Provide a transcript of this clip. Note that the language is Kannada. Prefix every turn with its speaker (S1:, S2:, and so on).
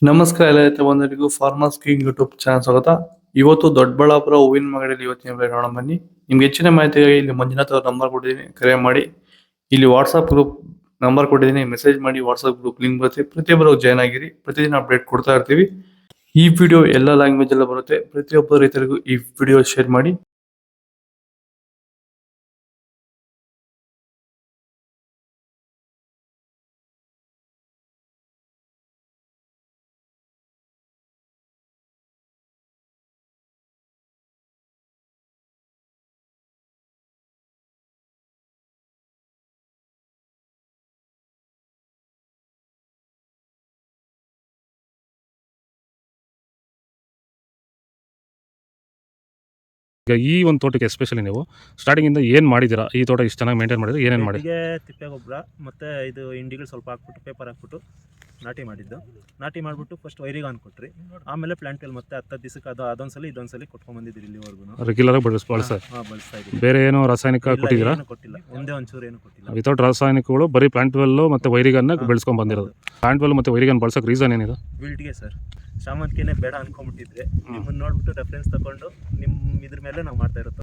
S1: ನಮಸ್ಕಾರ ಎಲ್ಲ ರೈತ ಬಂಧುಗಳಿಗೂ ಫಾರ್ಮರ್ಸ್ ಕಿಂಗ್ ಯೂಟ್ಯೂಬ್ ಚಾನಲ್ ಸ್ವಾಗತ. ಇವತ್ತು ದೊಡ್ಡಬಳ್ಳಾಪುರ ಹೂವಿನ ಮಾರ್ಕೆಟಲ್ಲಿ ಇವತ್ತಿನ ಬೆಲೆ ನೋಡೋಣ ಬನ್ನಿ. ನಿಮ್ಗೆ ಹೆಚ್ಚಿನ ಮಾಹಿತಿಗಾಗಿ ಇಲ್ಲಿ ಮಂಜುನಾಥ್ ಅವ್ರ ನಂಬರ್ ಕೊಟ್ಟಿದ್ದೀನಿ, ಕರೆ ಮಾಡಿ. ಇಲ್ಲಿ ವಾಟ್ಸ್ಆಪ್ ಗ್ರೂಪ್ ನಂಬರ್ ಕೊಟ್ಟಿದ್ದೀನಿ, ಮೆಸೇಜ್ ಮಾಡಿ. ವಾಟ್ಸ್ಆಪ್ ಗ್ರೂಪ್ ಲಿಂಕ್ ಬರುತ್ತೆ, ಪ್ರತಿಯೊಬ್ಬರು ಜಾಯ್ನ್ ಆಗಿರಿ. ಪ್ರತಿದಿನ ಅಪ್ಡೇಟ್ ಕೊಡ್ತಾ ಇರ್ತೀವಿ. ಈ ವಿಡಿಯೋ ಎಲ್ಲ ಲ್ಯಾಂಗ್ವೇಜ್ ಎಲ್ಲ ಬರುತ್ತೆ. ಪ್ರತಿಯೊಬ್ಬ ರೈತರಿಗೂ ಈ ವಿಡಿಯೋ ಶೇರ್ ಮಾಡಿ.
S2: ಈಗ ಈ ಒಂದು ತೋಟಕ್ಕೆ ಎಸ್ಪೆಷಲಿ ನೀವು ಸ್ಟಾರ್ಟಿಂಗಿಂದ ಏನು ಮಾಡಿದ್ದೀರಾ? ಈ ತೋಟ ಇಷ್ಟು ಚೆನ್ನಾಗಿ ಮೇಂಟೈನ್ ಮಾಡಿದ್ರೆ ಏನೇನು ಮಾಡಿ?
S3: ತಿಪ್ಪೆ ಗೊಬ್ಬರ ಮತ್ತು ಇದು ಇಂಡಿಗಳು ಸ್ವಲ್ಪ ಹಾಕ್ಬಿಟ್ಟು ಪೇಪರ್ ಹಾಕ್ಬಿಟ್ಟು ನಾಟಿ ಮಾಡಿದ್ದು. ನಾಟಿ ಮಾಡಿಬಿಟ್ಟು ಫಸ್ಟ್ ವೈರಿಗಾನ್ ಕೊಟ್ರಿ, ಆಮೇಲೆ ಪ್ಲಾಂಟಲ್ಲಿ ಮತ್ತೆ 10 ದಿವಸಕ್ಕೆ ಅದೊಂದ್ಸಲಿ ಇದೊಂದ್ಸಲಿ ಕೊಟ್ಕೊಂಡ್ಬಂದಿದ್ದೀರಿ ಇಲ್ಲಿವರೆಗೂ.
S2: ರೆಗ್ಯುಲರಾಗಿ ಬಳಸ್ತಾ
S3: ಬಳಸ್ತಾ ಇದ್ದೀವಿ.
S2: ಬೇರೆ ಏನೋ ರಾಸಾಯನಿಕ ಕೊಟ್ಟಿದ್ದೀರಾ?
S3: ಏನು ಕೊಟ್ಟಿಲ್ಲ, ಒಂದೇ ಒಂಚೂರು ಏನು ಕೊಟ್ಟಿಲ್ಲ.
S2: ವಿತೌಟ್ ರಾಸಾಯನಿಕಗಳು ಬರೀ ಪ್ಲಾಂಟ್ವೆಲ್ಲು ಮತ್ತು ವೈರಿಗನ್ನ ಬೆಳೆಸ್ಕೊಂಡು ಬಂದಿರೋದು. ಪ್ಲಾಂಟ್ವೆಲ್ ಮತ್ತು ವೈರಿಗನ್ ಬಳಸೋಕೆ ರೀಸನ್ ಏನಿದೆ?
S3: ವಿಲ್ಟ್ಗೆ ಸರ್, ಶಾಮಂತಿಗೆನೇ ಬೇಡ ಅನ್ಕೊಂಡ್ಬಿಟ್ಟಿದ್ರೆ ನಿಮ್ಮನ್ನು ನೋಡ್ಬಿಟ್ಟು ರೆಫರೆನ್ಸ್ ತಗೊಂಡು ನಿಮ್ಮ ಇದ್ರ ಮೇಲೆ ನಾವು ಮಾಡ್ತಾ ಇರೋದು.